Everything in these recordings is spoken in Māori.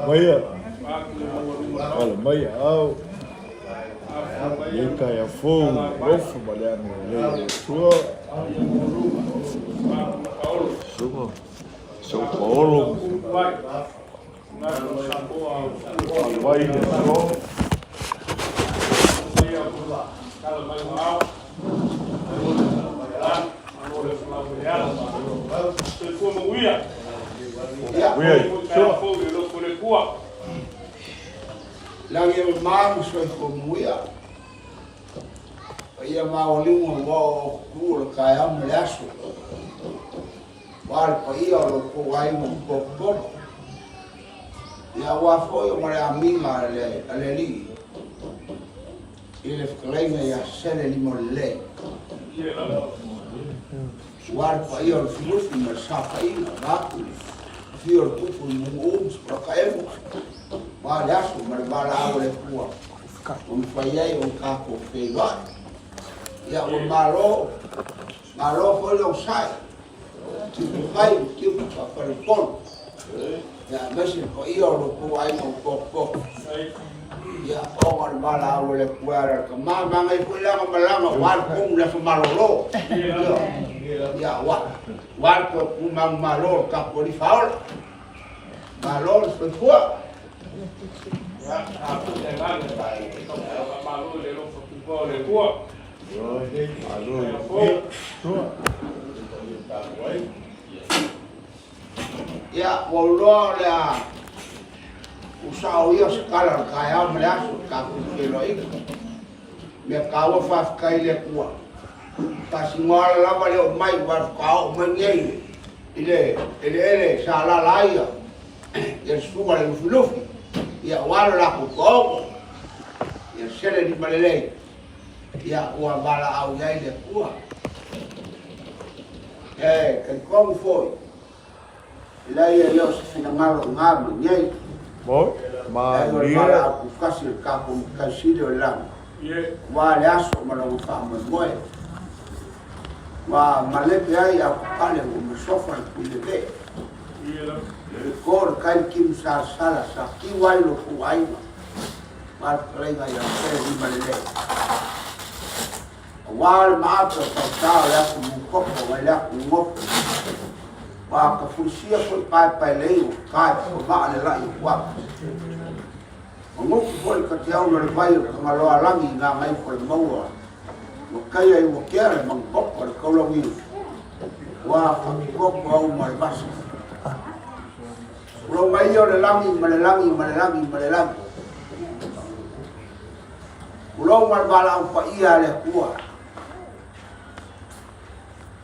Maya. Olha, Maya, ao. E cai a fogo, ofa, malhando, leia sua. São Paulo. Vai, Lagi mau soi komuia. Ia mau lingo mo ku kai am lasu. Wal pa ia lo ko ai mo ko. Ya wa foi o mare amiga le li. Ile fkleina ya sele li mo le. Wal pa ia o filufi ma safaina ba. Fior tupu mo uns pra caemos. Wal asu mar bala ole kuwa. Faiai o kapo feiwa. Ya o malo foi o sai. Tipo vai, tipo para o polo. Ya mesmo ko ia o ko ai mo ko. Ya o mar bala ole kuara ka ma ngai pula malanga wal kum la malolo. Ya wal ko kum malo ka po di faul. Malo foi fua. Ya, aku jangan malu le lo football le tua. Ya, wallo la usau ia sekala kaya melasu kaku kilo itu. Me kawa faf kai le tua. Tasingola lama le mai war kau mengei. Ile sala laia. Ya suga le lufi. Ya wala la ko ya sele di malele ya wa bala au yai de kuwa kan kom foi la ya yo se fina ngalo ngalo nyai mo ma bala ku kasi ka ku kasido la wa le aso mala ku fa mo wa male pe ai a kale ku sofa ku le be kor kan kim sala sa ki wai lo ku ai mal prenga ya se di malele wal ma to ta la ku ko ko la ku mo wa ka fusia ko pa le ka ko ma le la i wa mo ko ka te au le vai ko ma lo alangi nga mai ko mo wa mo kai ai mo kere mo ko ko lo mi wa ka ko ko ma bas lo mai yo le langi ulo mal bala pa ia le kuwa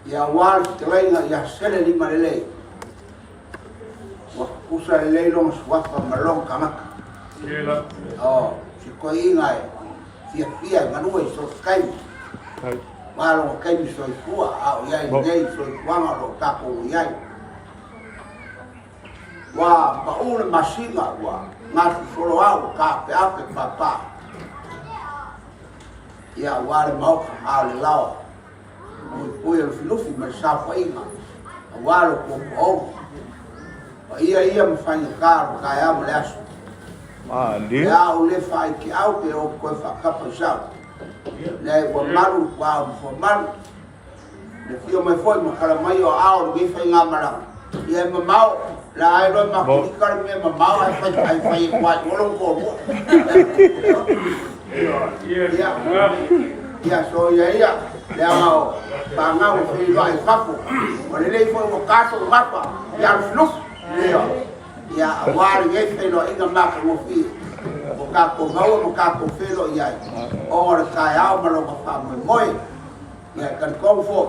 ya wal kleina ya sele di malele wa kusa le lo swapa malong kamak si ko inga fia manui so kai malo kai so kuwa au ya nei so kuanga lo tapo ya wa paula masinga wa ngas solo au ka pe ape papa ya wale mau ale lao o o filufi ma safa inga wale ko ia me fanya caro ka mo leso ali ya o le fai ki au ke o ko fa kapa sa le wa malu wa fo mal le fio me foi ma kala mai o au ge fa nga mara ia me mau la ai do ma ki kar me ma mau ai fa wa lo ko ya so ya le mau pa nga o fi vai fapo o le foi o caso mapa ya fluf ya war ye fe lo inga ma ko fi o ka ko mau o ka ko fe lo ya o ka ya o lo ka fa mo ya kan ko fo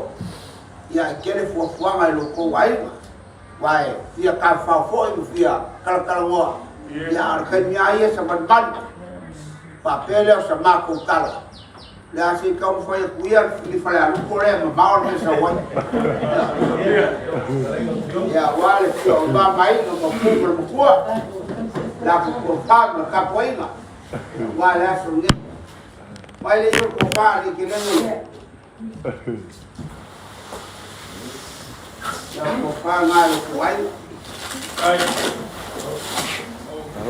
ya kele fo fo nga lo ko wai dia ka fa fo i dia kala mo ya kan ya ye sa ban papel sa ma ko kala la si ka mo foi kuya ni fala lu ko le ma ba o sa wa ya wale ko ba mai no mo ko la ko fa no ka poina wale aso ni wale ko fa ni que no ya ko fa ngai ko ai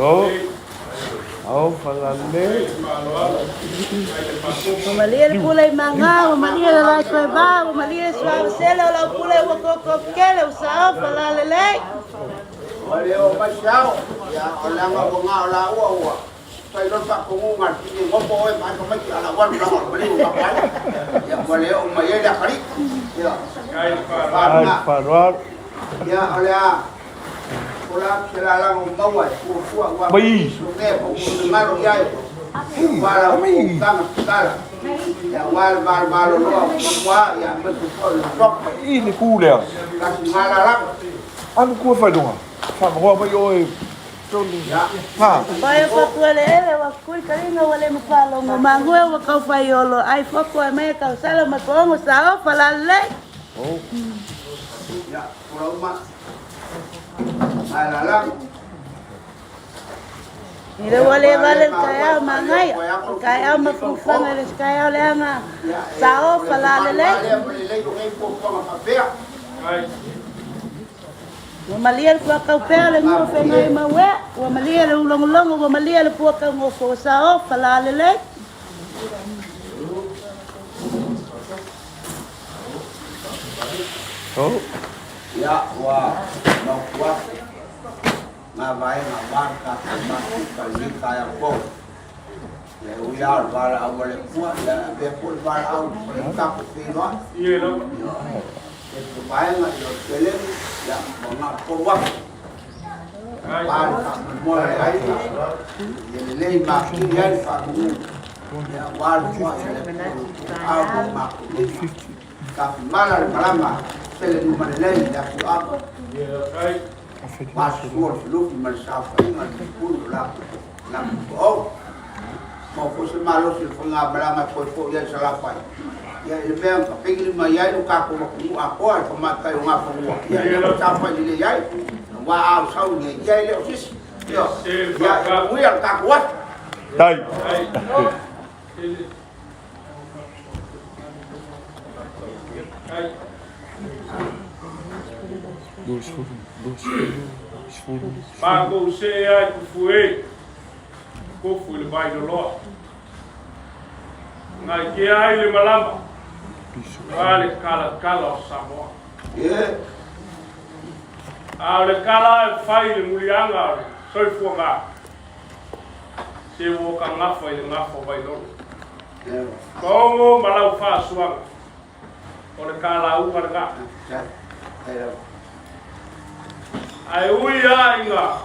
Au falale. Malia le pula manga, malia la soeba, malia soa sela la pula o kele o sao falale le. Olha o baixão, ya olha uma bonga lá o sai do papo um martinho, vou pôr mais como é que ela vai lá, mas o papai, ya olha o meio da cari, ya. Ai, farol. Ya olha Pula kira lang mawa kuwa Bai. ne ngaro yai wala kang kala ya wal balo no wa ya metu ko drop Ini kule. kasi ngala lang Anu ku fai donga. Fa mo ba yo e. ya Ha. Vai pa tuele ele wa kui karinga wale mfalo mo mangwe wa ka faiolo ai foko e me ka sala ma ko mo sao falale. Oh. ya pula ma ala lang Ire wale vale kaya mangai kaya mafufanga le kaya le anga sao falale le. Wa malia le ka pele mo fe ngai mawe wa malia le ulong long wa malia le puaka mo fo sao falale le. Oh. ya wa no wa na vai na barca ma ka kaya po ya uya bala awale kuat ya be pun bala au ka ko no Iya lo. itu bae na yo tele ya bona ko wa bala mo ai ya le ma ki ya fa ku ya wal ko ya au ma ka mala malama tele no manele ya ku apa Ai. Masuk lu mensapai pun lah oh mau fosse malo se foi na brama foi ya salah pai ya ele bem peguei uma ya no caco com a cor como cai uma rua ya ele tapa de ya wa ao sau ne ya ele ofis ya ya o ya caco Dai. Ai. Ai. Dos furos. Pago se ai ku fue. Ko fu le vai do lo. Ngai ke ai le malamba. Vale kala o samo. ya A le kala fai le mulianga. Soi fu nga. Se wo ka ngafa le ngafa vai do. Kongo malau fa suang. O le kala u nga. Ai ui inga.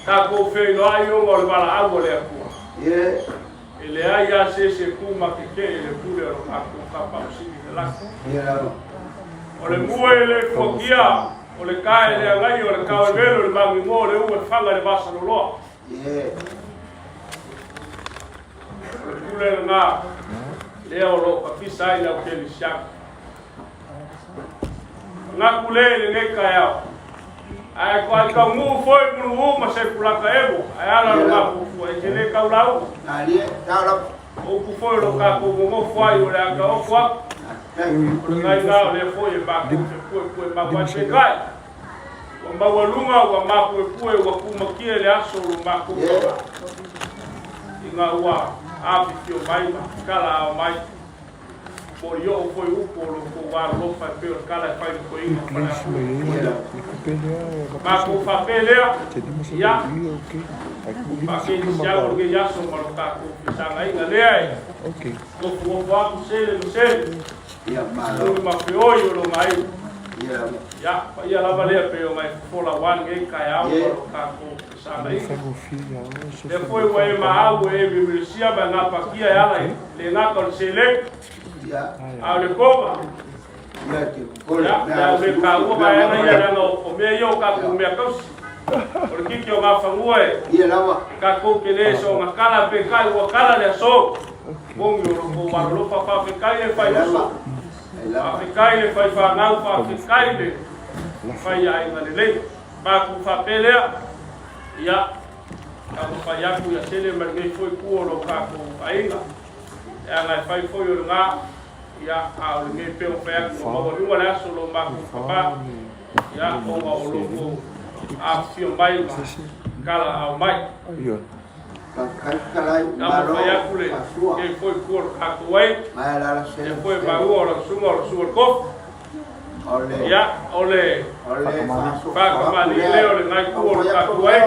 Ka ko fe no ai o ngol bala ago le ku. ya Ele ai a se ku ma ke le ku le ro ka ku ka pa si le la. ya O le mua le fokia, o le kai le ngai o le ka velo le mangi mo le u fanga le basa lo lo. ya O le ku le nga. Le o lo pa pisa ina o ke le sia. Nga ku le ne ka ya. Ai ko ka ngu foi mu ma se pula ka ebo. Ai ala lo nga ku foi ke le ka ulau. ali tá O ku foi lo ka ko mo foi o le ka o kwa. O ngai nga le foi ba ku se foi ba kwa se kai. O ma walunga wa ma ku wa ku ma ki le aso lo ma ku. Inga wa a fi o mai ma kala o mai. Por yo foi o polo ko wa lo fa pe o kala fa ko inga fa. Ma ku fa pelea. Ya. Pa ke ya o ke ya so ma lo ka ku sa ngai nga le ai. Ok. Ko fu wa ku se le se. ya Lo malo ma pe o yo lo mai. ya Ya, pa ia lava le pe o mai fola wan ngai kai au lo ka ku sa ngai. Depois o e ma au e me sia ba na pa kia ya le na kon se le ya au le koma. ya que Ya le ka u ba ya na ya no o me yo ka ku me ka. Porque que o ma fa ué. ya lava Ka ko ke le so ma kala pe kai o kala le so. Bom yo lo ko lo fa pe kai le fa yo. Fa kai le fa na fa kai le. Fa ya ina le. Ba ku fa pelea. Ya. Ka fa ya ku ya tele ma ngai foi ku o lo ka ko ainga. Ya ngai fai foi o nga. Ya a o ngai pe o fa ku mo ri mo la so lo ma ku fa. Ya o o lo ko a fio mai kala au mai. Iya. Kalai Kamu faya kule ke foi kur akuai. Mai la E se. foi baru ora sumor kof. Ole. Ya, ole. Fa kamali leo le ngai kur akuai.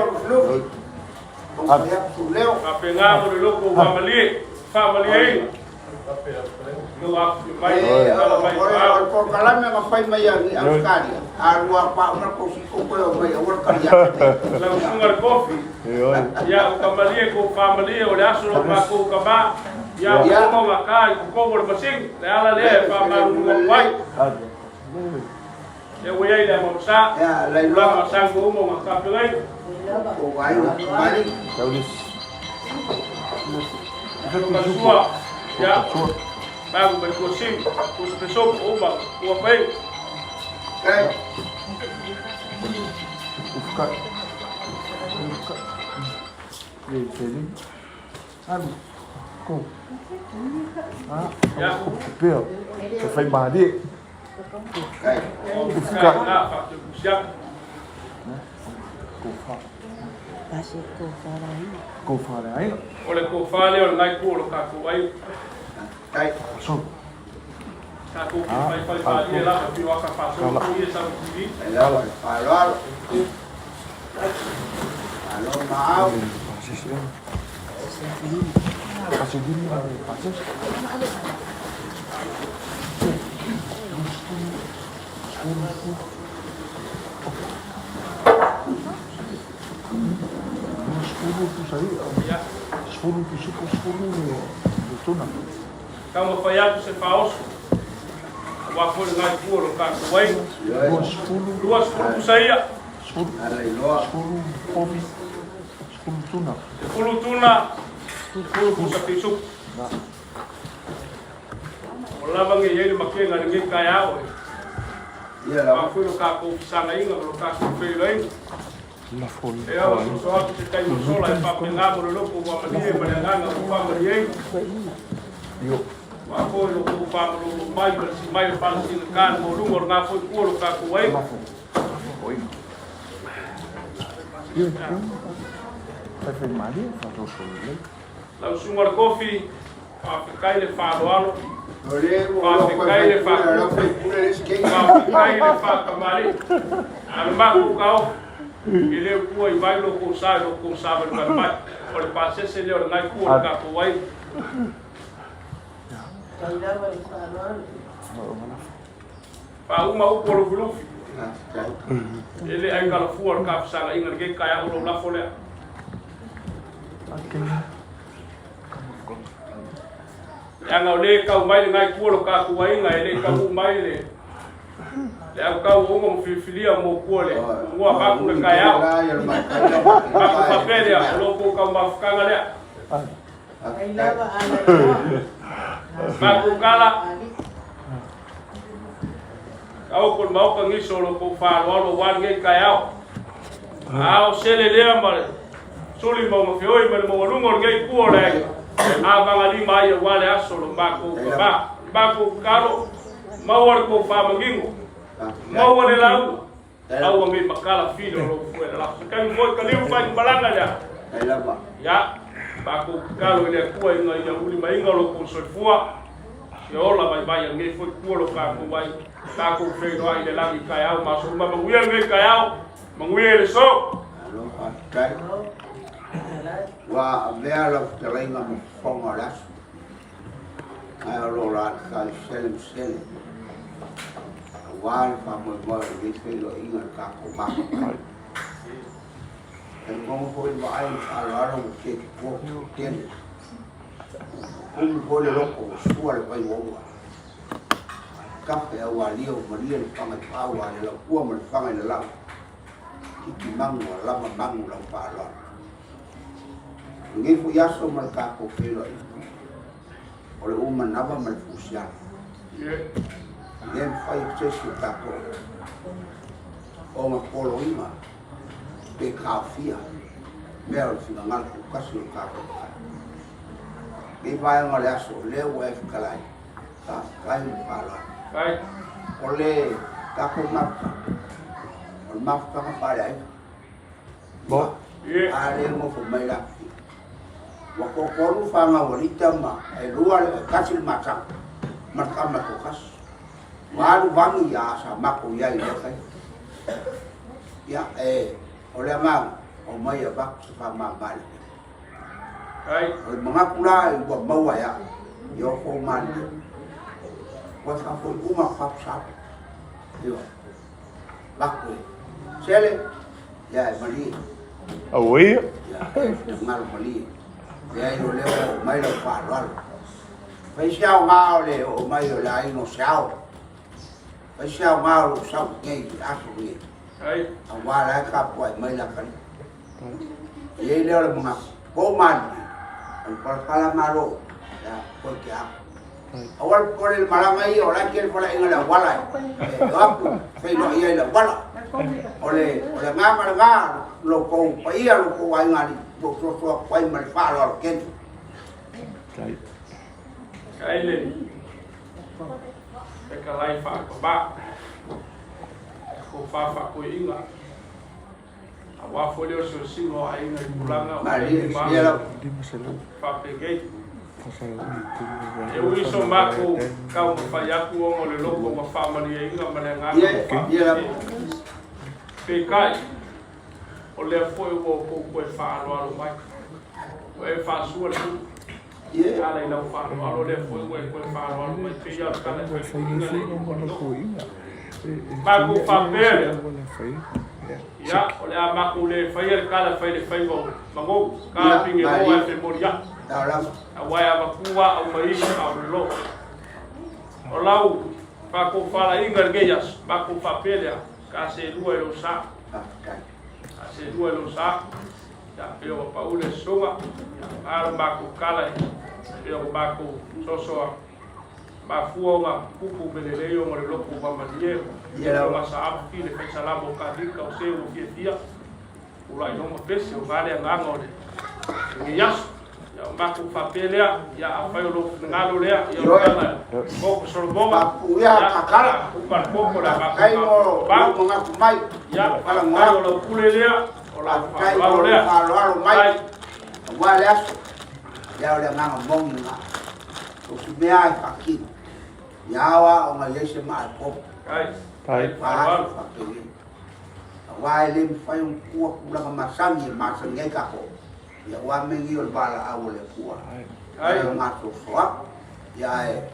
Olha pro Leo. Apenga mo le loko famali. Famali ai. No afu mai kala mai. Olha por kalame ma fai mai ali Australia. Arua pa una cosi ko mai ora kalia. La sungar kofi. Ya kamali ko famali o le aso ma ko kaba. Ya ko makai ko ko masing. Le ala le fa ma mo wai. Ya wei le mo sa. Ya la La ma sang ko mo ma ka pelai. ko vai vai. Taulis. Kasua. Ya. Bago ba ko sim. Ko pesok o ba ko pai. Kai. Ufka. Jadi. Aduh. Kok. Ah. Ya. Peo. Você foi badi. Kai. Ufka. Na fa tu siap. Kofa. Kasi ko para ini. Kofa aí. Ole ko fale o ngai ko ka ko ai. Kai. So. Ka ko fai fale la pi wa ka paso ko ia sa TV. Ela falou. Alô, mau. Pasal gini, pasal. Ya. Kamu fai atu se faos. Wa ko ngai ko ka ko ai. Duas furu saia. Arreglou. Fulu tuna. Fulu ku sa pisu. Ola bangi yele makenga ngi kaya o. Ia Wa lá. ko ka ko sanga inga lo ka ko fe lai. La folie. E awa so atu se kai mo sola e pa penga mo lo ko wa mali e malanga ko pa mo ye. Yo. Wa ko lo ko pa mo lo mai ba si mai pa si kan mo lu mo nga fo ko lo ka ko ai. Oi. Yo. Vai fazer Maria? Fazer o show, né? La sumar kofi pa kai le fa lo Orego. Fa kai le fa. Ela foi por eles quem. Pa kai le fa kamali. Al ma ku ka ile ku ai vai lo ko sa ba mai. Por pa se le ngai ku ka ko ai. Pa uma u por blufi. Ele ai kala fuar ka sa inga ke kaya ulo la fole. Okay. Yang au le ka mai ngai ku lo ka ku ai ngai le ka mai le. Le au ka u mo filia mo ku le. Mo ba ku le kaya. Ba ku papel ya lo ko ka ma fkanga le. Ba ku kala. Kau pun mau ke ngiso lo ko fa lo wan ngai kaya. Au sele le ma suli mo mo fioi mo mo lu mo ngai ku le. Abang ali mai wale aso lo ba ku kalo mau war ko fa mangingo. Mau wale lau. Au ngai makala filo lo fu la. Kan mo ka liu fa balanga ya. Ya. Ba ku kalo le ku ai ngai ya uli mai ngalo ko so fua. Yo la mai mai ngai fu ku lo ka ku wai. Ka ku fe no ai le langi kaya ma so ma manguia ngai kaya. Manguia le so. Wa vea la terrenga mo fonga las. Ai lo la ka sel. Wa fa mo vi fe lo inga ka ko ma. El como foi vai falar o que por tem. Como foi loco, sua vai voar. Café o ali o Maria o fama pau ali o cua mo fama le la. Ki mango la mango la fala. Ngi fu yaso mal ka ko felo. Ole o manava mal fusia. Yen fai chesu ka ko. O ma polo ima. Pe kafia. Mel fina ngal ko kasu ka ko. Be vai ngal yaso le o f kalai. Ka kai fala. Kai. Ole ka ko ma. Ol ma ka ma pa ai. Bo. Ale mo fo mai la. Wa ko ko fa nga walita ma e lua kasil mata. Markama ko kas. Walu bangi ya sa mako ya ile kai. Ya ole ma o mai ba sa ma bal. Ai Mga pula i wa mawa ya. Yo ko man. Wa sa ko uma pap sa. Yo. Bakwe. Sele ya mali. Oi. Ya ngal mali. Ya yo le mai lo fa lo. Phải sao ngao le o mai lo lai no sao. Phải sao ngao lo sao ngay ác gì. ai Ông qua lại cặp quậy mai là cái. Ye le lo mga ko man. Ang palamaro. Ya ko kya. Awal ko le malamai o la kiel pala ingala wala. Aku fai no ye la wala. Ole nga lo ko pa ia lo ko wa ngali. Bo so ko mai fa lo ken. cái lên cái lai phạt của bạn của pha phạt của ý ngạ qua phố điêu sửa sinh họ anh người pulang Mà đi dia lo. phạt cái cái eu iso mako kau fayaku o le loko ma family ai nga mananga Dia la. pe kai o le foi o ko fa lo mai o fa su le Ye. ala ina fa lo le foi ko fa lo mai pe ya kala mako fa pele ya o le mako le fayer kala fa le fa go mango ka pinge mo e fe moria Tao lắm. awai makua au mai au lo o lau pa ko fala ingar geyas pa ko fa pelea ka se lua lo sa ka se lua lo sa ya peo pa ule songa ya ar ba ko kala peo ba ko sosoa ba fuonga pupu belele yo mo lo ko ba madie ya la sa ap file fe sala bo ka dika o se o dia ula no mo pese o vale ngano de geyas ya mako papelea ya afayolo ngalo lea ya ngala boko sorboma Papuya kakala. ukar boko la Kai mo ba mga kumay. ya Kala ngalo ngalo. lo kulelea ola Kai mo ngalo lea falo mai. Wa las. Ya le nga mong nga. O sumea pakin. Yawa o nga yese ma ko. kai Pa pakin. Wa lim fai un kuwa kula masangi masangi ka ko. Ya wa mengi ol bala awole kuwa. ai Ngato soa. Ya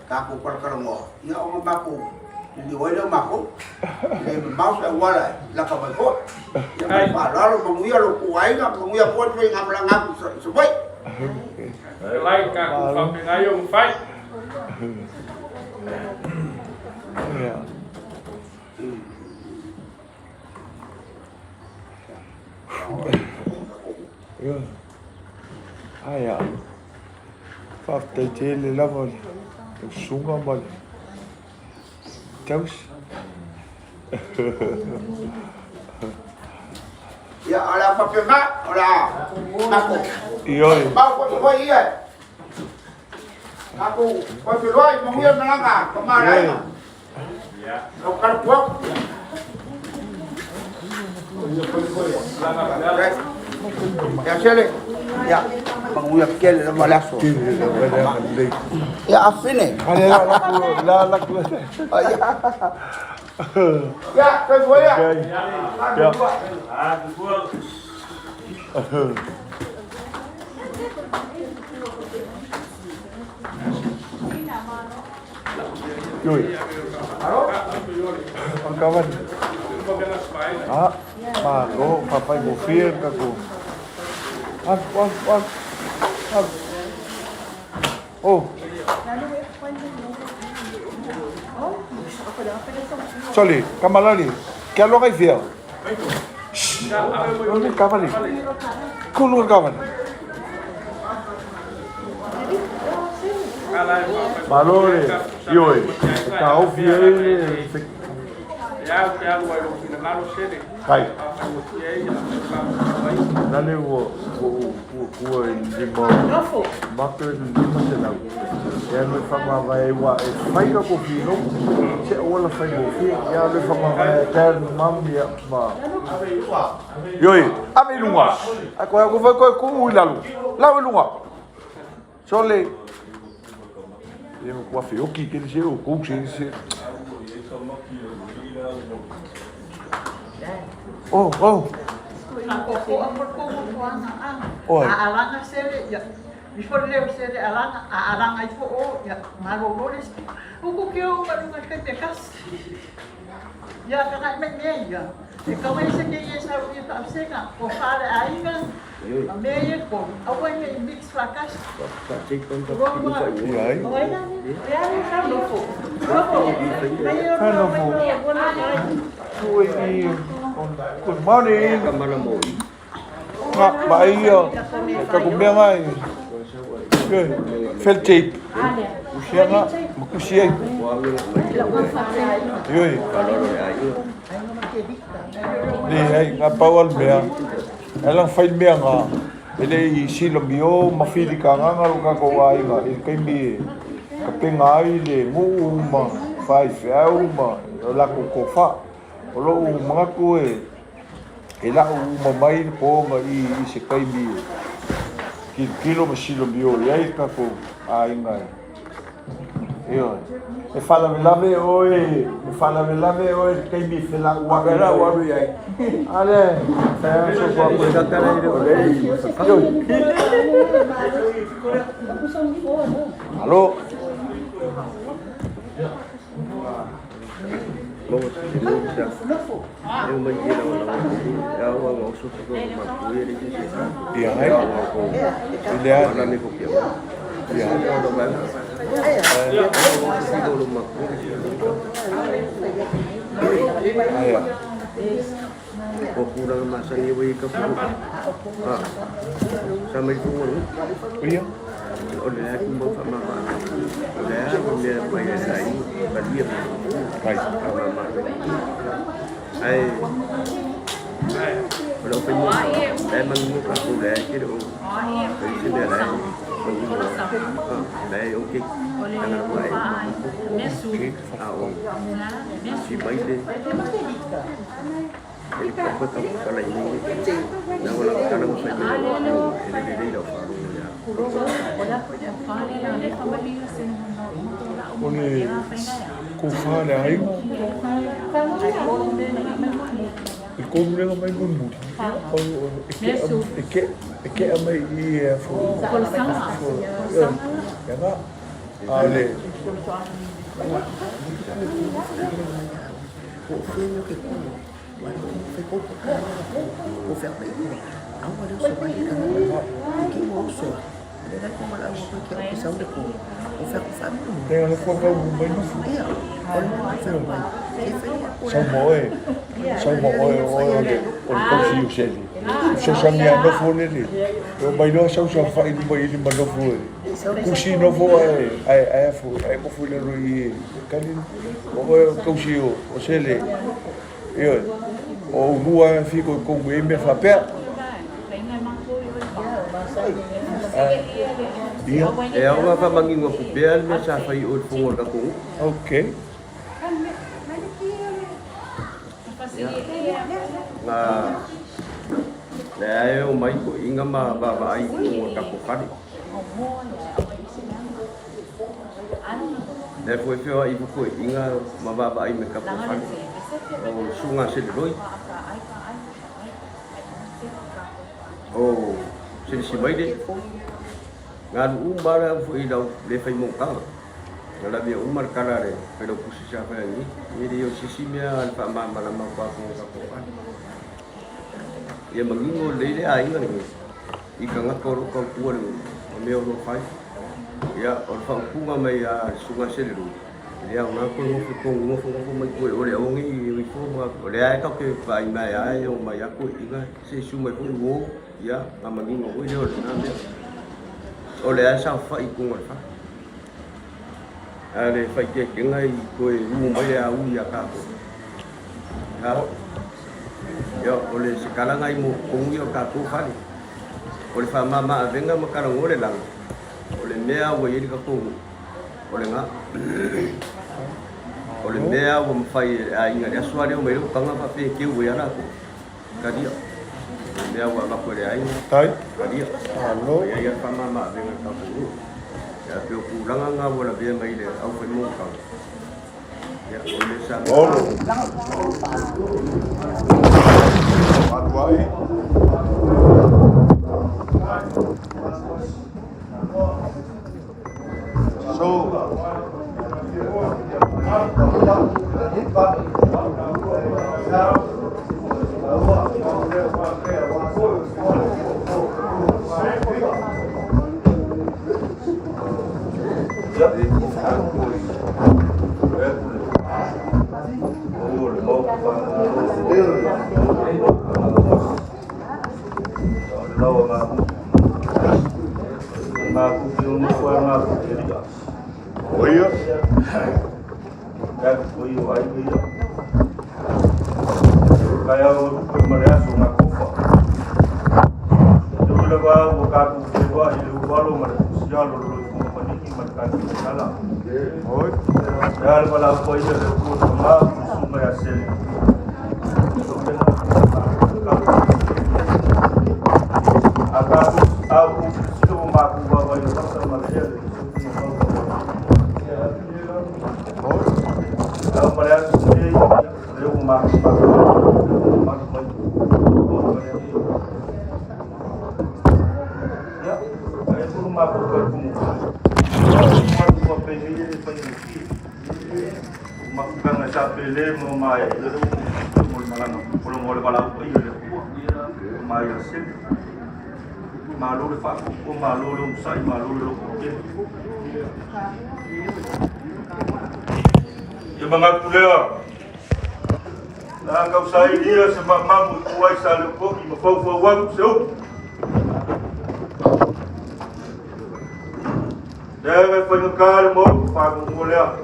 ka ko par mo. Ya o ma ko. Ni wo le ma ko. Le ma sa wala la ka ba ko. Ya ma la lo mo ya lo ku ai na mo ya ko tre ngam la ngam so bai. lai ka ku fa pengayo mfai Ai ạ. Pháp tay chế lên lắm rồi. Xuống con bật. Cháu. Ya ala pa pe ma ala. Ma ko. Oi. Ba ko ko i ai. Aku ko pe loi mo ya na nga ko ma lai. ya Lo kar ko. Ya chele. Ya. Manguya kele na malaso. Ya afine. Ada la ku. Ya, ke gue ya. Ya. Yoi. Ang kawan. Ah, ko papai mo fear ka ko. Wag. Oh. Sorry, kamalali. Kaya lo kay Phil. Ano kamali? Kulong kaman. Malore, yoi. Kau Phil. ya lo fina ngalo sede Kai. Ia ia. Nale o lima. Maka lima senang. Ya le fama vai wa e fai ka ko fino. Se ola fai mo fi ya le fama vai ter mam ya ma. Yoi, ame lunga. Ako vai ko uilalu. La lunga. Sole. Ia ko fa oki ke se o ko se. Oh. Oi. Alanga sele ya. Before le sele alanga itu ya marolores. Uku ke o marunga ke tekas. Ya kana me ya. E como esse que essa o que tá seca, o fare ainda. A meia com. A one mix fracas. Good morning. Bahia. Kagumbia ngai. Feltape. Usianga, makusiai. Yoi. Hey, ngapawal bea. Elang file bea nga. Ele I silambio mafili ka nga nga ko ai nga. Kai mi kapenga ai le nguma. Fai fau ma. La ko fa. Olo mga ko la mai po nga I se kai mi. Kilo ma silambio ai ka ko ai nga. Yo. Me fala me lave oi kai mi fela wa ai. Ale, saya so ko datang ide oleh. Halo. Iya, hai. Iya. Iya. Kurang masa ni bagi kapur. Sampai kumur. Iya. Oleh aku mau sama apa? Oleh aku dia bayar saya bagi apa? Baik. Kalau penuh, memang muka aku dah kira. Dari sini dah. Dah okey. Jangan buat. Si baik deh. Apa tahu kalau ini, nak walau kalau saya ini dah faru ya. Oni kufala ai. Ikomle nga may gunbudi. Ike amay I fo. Ya nga. Ale. Tengo los cuatro buenos. Sau mo o kausi useli. So samia no fo lele. O mai no sau fa I mai I mano fo. Kusi no fo ai fo ai ko fo le roi kalin. O kausi o sele. Yo. O rua fico com o me fa per. Ya, orang apa bagi ngopi biar macam apa I urut aku. Okay. Nah, dah mai ko inga ma baba ai ko kapukari. Dah foi fio ai ko inga ma baba ai me kapukari. Oh, sunga sedoi. Oh, si mai deh. Ngan umar foi dau le fai mongkang. Kalau dia umar kalare, pero kusi siapa ini? Ini dia sisimnya alfa mama lama kapukari. Ya mengingo lele ai ngani ikan ngakor ko kuan meu no fai ya or fa kunga mai ya sunga selu dia una ko no fo mai ko ore ongi i fo ma ore ai ka ke pai mai ai o mai aku iga se su mai ko wo ya mengingo ko dia ore na me ore ai sa fa I kunga fa ale fa ke ngai ko u mai ya u ya ka ha Ya, oleh sekarang ai mo kongi o ka ku fali. Oleh fa mama venga makara ngore lang. Oleh mea wo yiri ka ku. Oleh nga. Oleh mea wo mfai ai nga ya swari o mai ro panga pa pe ki wo ya na ku. Kadia. Mea wo ma ko re ai. Tai? Kadia. Halo? Ya fa mama venga ka ku. Ya pe ku langa nga wo la be mai le au fa mo ka. Ya oleh sa. Olo. Maruai. Oh iya. Kaya mereka sungai kufa. Jadi lepas buka kufa itu baru mereka sial lalu meniki mereka salah. Oh. Dan kalau apa itu lekuk semua sungai asal. Aku itu mengaku bahwa itu sama dia. Kalau mereka sendiri dia mengaku ya, itu mengaku berkumpulan. Mengaku pengen pengusi, mengaku sapele memai itu malam belum boleh balas itu memai sih. Malu lepas hukum, malu usai, malu lokal. Dia mengaku dia. Dan kau saya dia sebab mampu kuai selalu kau mafau waktu seuh. Dia pengkal mau pakai mulia.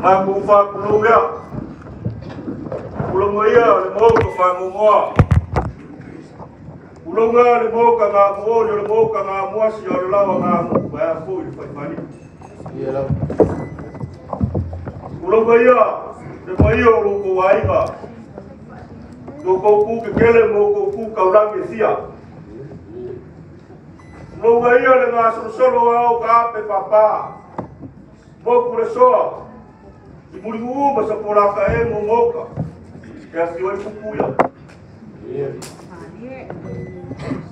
Mampu pakai mulia. Pulang maya lemo ke mamua. Pulang lemo ke mamua, lemo ke mamua siapa lawan mamu. Bayar full balik. Iyalah. Pulang maya, lemo yo loko waiga. Loko ku kekele loko ku kau lagi siap. Pulang maya lemo solo au kape papa. Mau kuresoa. Ibu masa pola kae momoka. Ya siwa kukuya.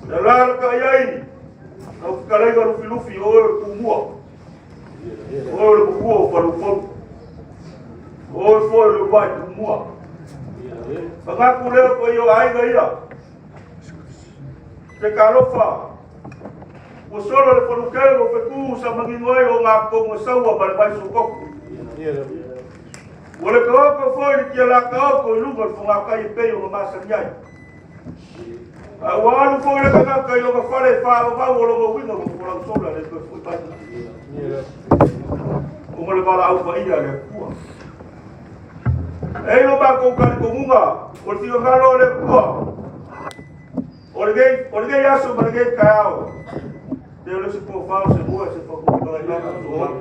Dalam kaya ini, kau kalau baru filufi orang kumua, orang kumua baru baru, orang baru baik kumua. Mengaku leh kau ay gaya, sekalofa, usoro le pelukero peku sama ginway orang aku musawa berbaik sukok. Oleh kau foi que ela kau lugar fungakai peio no masanyai. Awalu foi le kau yo fale fa va wolo wingo ko la sola le ko futa. Como le bala au fa ida le kuwa. Ei no ba ko kan ko munga, o tio galo le kuwa. Orge ya so barge kayao. Deu se po fa se boa se po ko la ya no.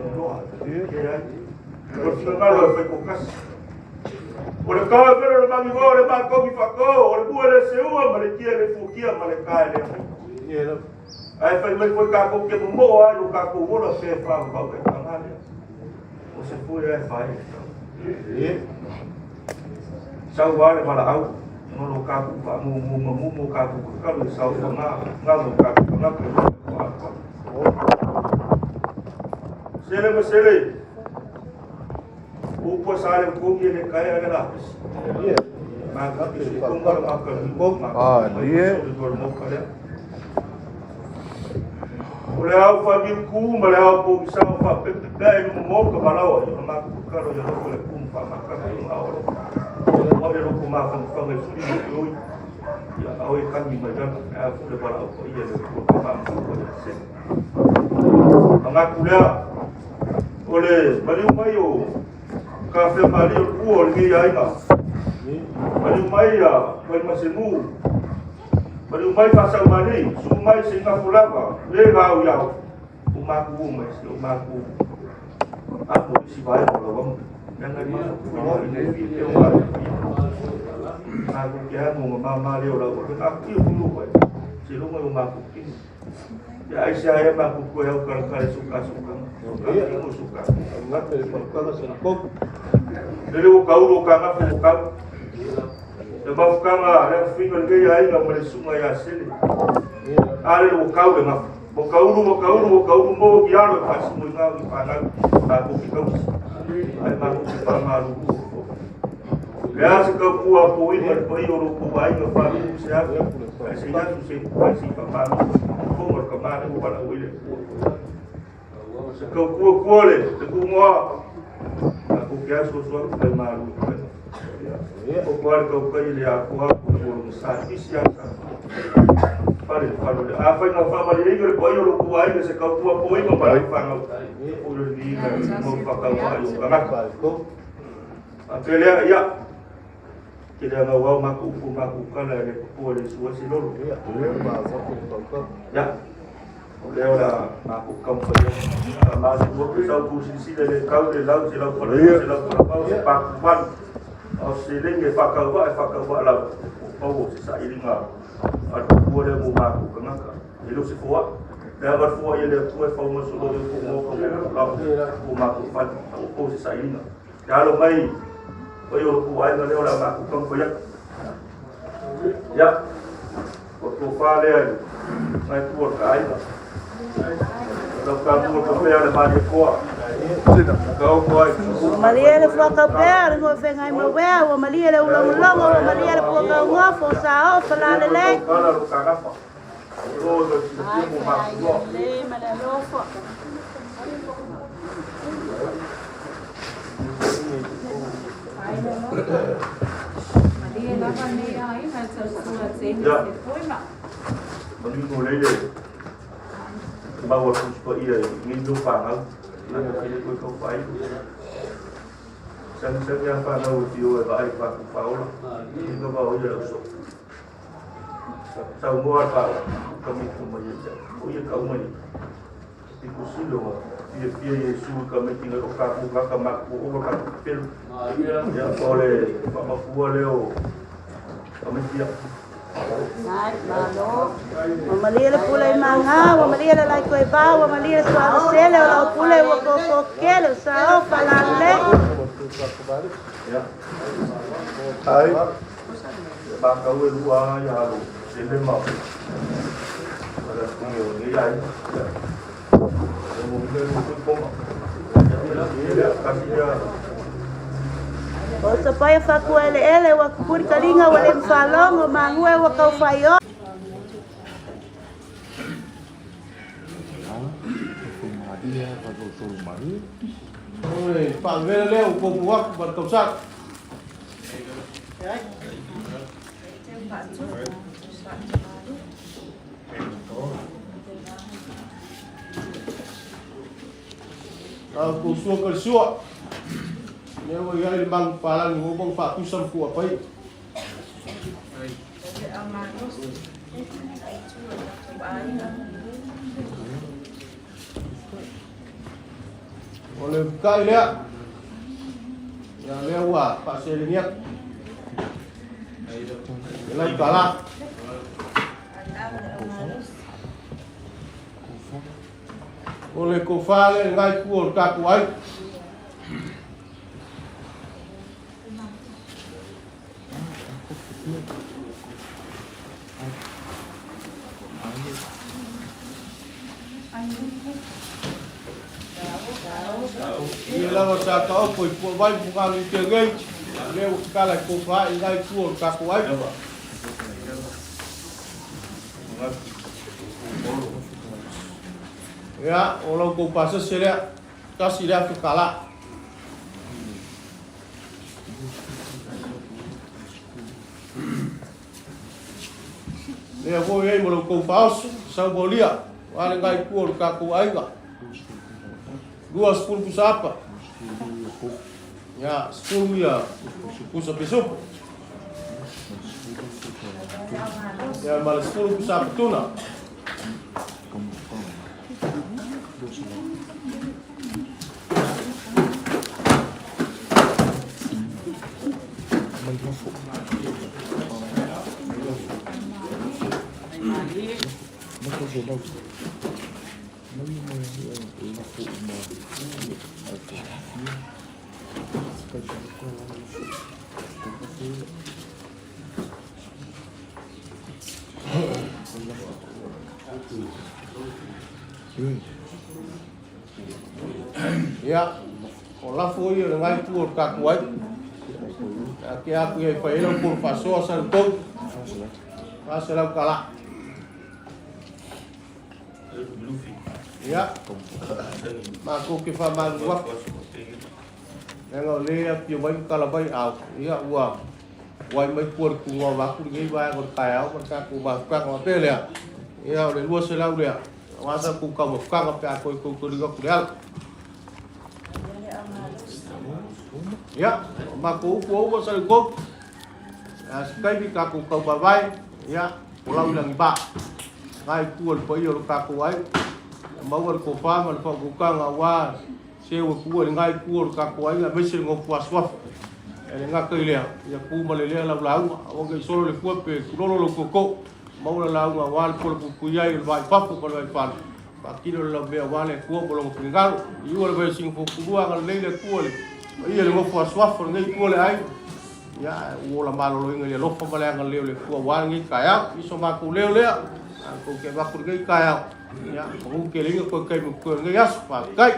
Kalau kalau foi poucas. Olha cá, pero não me vou levar como facou, olha boa ele se uma, mas ele é fuquia, mas ele cai ele. Aí foi cá com que mudou, aí o cá com o bolo se faz para o canal. Você foi aí faz. Salvar para algo, no local com mu cá com kalau salvar na local com na Sele. Upo sale kogi le kaya agak lapis. Maka itu kongkar akan hidup. Dia. Oleh apa binku, oleh apa bisa apa pepeda yang mau ke Malau, yang nak kalau yang boleh kumpa makan yang awal. Mau yang kumpa makan yang sulit itu, ya awal kami macam aku lepas apa ia lepas kumpa makan. Mengaku dia oleh beliau mayu. kafe mali o kuo ni ai nga. Mali mai ya, mai masemu. Mali mai pasal mali, sumai singa fulava, le gau ya. Umaku mai, umaku. Aku si baik kalau jangan masuk ini video aku kira mau mama dia orang aku dulu kan silu mau maku ya saya maku kau yang kali suka aku suka enggak kalau senang jadi kau aku sebab kau ada fikir gaya ini nggak semua ya sini ada kau dengan kau mau biar pas semua panas aku kita ay maru ya se ka puwa poi mar poi oro puai no fa se ya se ya se si pa ma ko mar ka ma ko para uile se ka puwa le te ku mo ko kya so ka maru ko par ka ka ile ya ko ko sa si ya pare a fa no fa ma le ngre poi oro puai se ka puwa poi no para fa no ulo di mo pa ka wa yo apele ya kita ngawa maku kala le ko le suwa silolo ya oleh ora maku kampo ya mas ko sa ku si le kau le lau si lau pa pa pan o si le fa ka wa la o si sa ilinga at ko le mo maku kanaka ilo si fuwa dapat fuwa ya le ko fa mo so le ko ko maku pan o si sa ilinga kalau mai Oyo ku ai na ora ma ku kan ko ya ko fa le mai ku ka ai na lo ka mu ko pe ale ma ko ko ai Maria le fua ka pea, le ngoi whengai ma wea, wa Maria le ulang longa, wa Maria le pua ka ngofo, sa o, whala le le. kala lo ka ngapa ro do si mo ma ku Le, ma le lofo. Bagi ko le bawa ko iya ni do pa na kile ko ko pai sang yang pa na utiu ba ai pa ku paula ni ko ba o ya so sa mo pa kami ko mo ya o ya ka mo ni ti ko silo pia Yesu kami tinggal ka ku ka ma ku o ka pel ya ole pa ma ku leo kami dia Nai, malo. Wa Maria le pula manga, wa Maria le lai koe ba, wa Maria le suara sele, wa lau pule wa koko kele, sa o, whala le. ya ai ba ka we lua ya lo se le ma para ku ni ai mo le mo ko ma ya ka ya O sa paia whaku ele, wa kuri karinga, wa le mwhalongo, mangue, wa kau whaio. Oi, pak vele leo ko buak bertosat. Aku suka kersuak. Nếu mà gây bằng phá là ngũ bằng phá tu sâm của ấy có lên cây đấy nhà leo quả phá xe lên nhất cái này cả là có lên cổ pha lên ngay của cả của anh Ila sa ka ko po vai buka ni tege leo kala ko fa ngai ku ka ko ai ya orang ko pasa sele ka sila ka kala leo ko ei mo ko fa sa bolia wala ngai ku ka ko ai ga 2 sepuluh apa? Ya, sepuluh ya, pusa peso. Ya, malah 10 pusa petuna. Ya, ola foi o ngai por kakuai. Aqui aku ia pai lo por paso santo. Pasal kala. Ya. Maku ke fa magwa. Yang le pio bai kala bai au. Ya wa. Wai mai por ku wa wa ku ngai ba ko kai au ka ku ba ka ko pe le. Ya le lu se la le. Wasa ku ka mo ka pa ko ku ri ko le. Ya, maku upo sa likod. Sekay di kaku kau babay. Ya, pulau lang iba. Ngay kuwal pa iyo kaku ay. Mawal ko pa, malapag kukang awa. Sewa kuwal ngay kuwal kaku ay. Mesil ng puaswaf. Ele nga kailya. Ya ku malilya lau. Awang kay solo le kuwal pe. Kulolo lo kuko. Mawala lau nga wal pula kukuyay. Ilbay papu kalbay pan. Pakino lang be awale kuwal bolong pinggal. Iwal ba sing fukudua kal leile kuwal. Ia le mofu aswafo ngai kuole ai ya wola malo lo ngai lo fa bale ngai le ku wa ngai kaya iso ma ku le ko ke ba ku ngai kaya ya ko ke le ko kai ku ngai as pa kai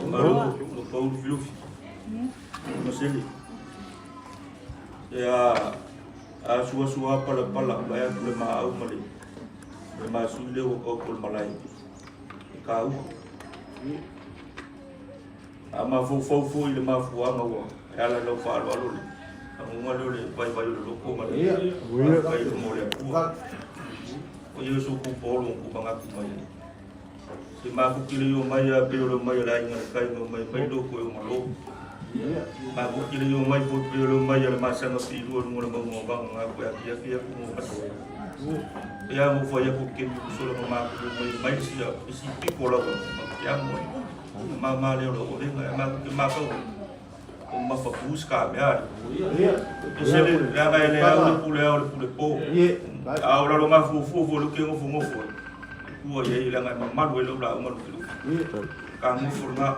Maru Paulo Fluff Maseli ya a sua pala baya le ma au mali le ma su le ko malai ka u ama fu ile ma fu ama wo ala lo fa lo lo ama lo le pai lo ko ma le pai mo le ku o yo su ku polo ku banga ku mai si ma ku kile yo mai ya pe lo mai la inga kai no mai do ko yo ma lo ma ku kile yo mai fu pe lo mai ya ma sa no pi lo mo mo banga ku ya ku mo pa ya mo fo ya ku ke so lo ma ku mai si ya si pi ko lo ya mo ma le lo le ma ko ma fa busca ya se le la le le po ahora lo ma fu lo que mo fu ku ye la ma lo lo la ma lo ka mo forma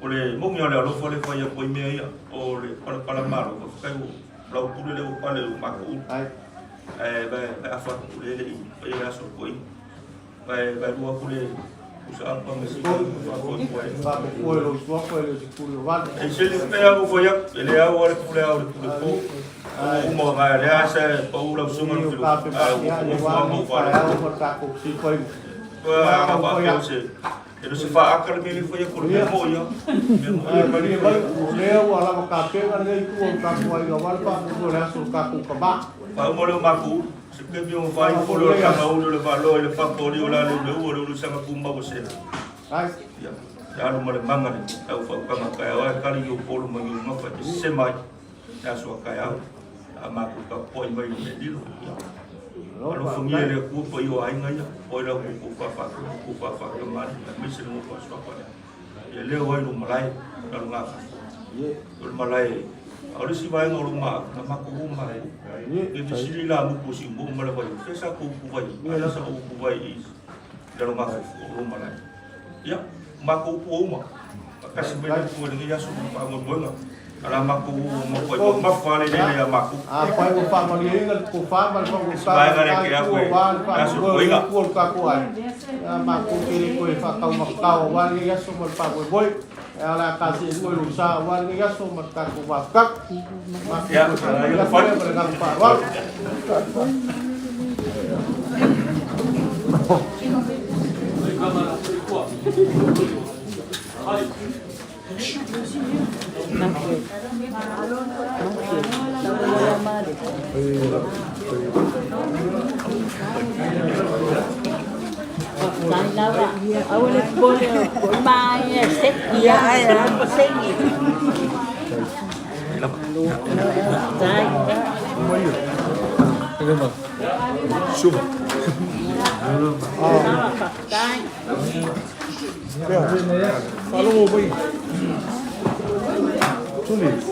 ole mo mi lo fo le fa ya po me ya o le para ma lo ka lo pu le pa le ma ko ba afa ku le ya so ko ba lo ku le usang pangasigan Ese pea mo foi ele é o po mo nga le sa Paula suma no Ele se fa akal me foi por me mo yo pa mo le maku se que eu vai por o canal le valor le fatori o la le o sama kumba bo sena ya no mole manga ni au fa kama ka wa kali yo por mo yo ma fa se mai ya so ka ya ama ku ka poi mai me dilo lo fungi le ku po yo ai ngai poi la ku fa ka mari me se no ko so pa ya le wa no malai ka nga lo malai Ahora si va en Oruma, na makuhuma e sili la mu kusi mu mala vai fesa ku vai ala sa ku vai dalam maku Oruma la ya maku uma kasi bela ku ni ya su pa mo bona ala maku mo ko ma fale le ya maku pa mo pa mo ni ngal ku fa mal pa ku sa ba ga ke ya ku ya su ko ina ku ka ku ai ya maku kiri ku fa ka ma ka wa ni ya su mal pa ku boy ala kasi mo lusa wa ni ya su mal ka ku wa ka ya ya fa pa wa Laura, I will put my set here. I am saying lama. Suma. Kalau mau pergi. Tulis.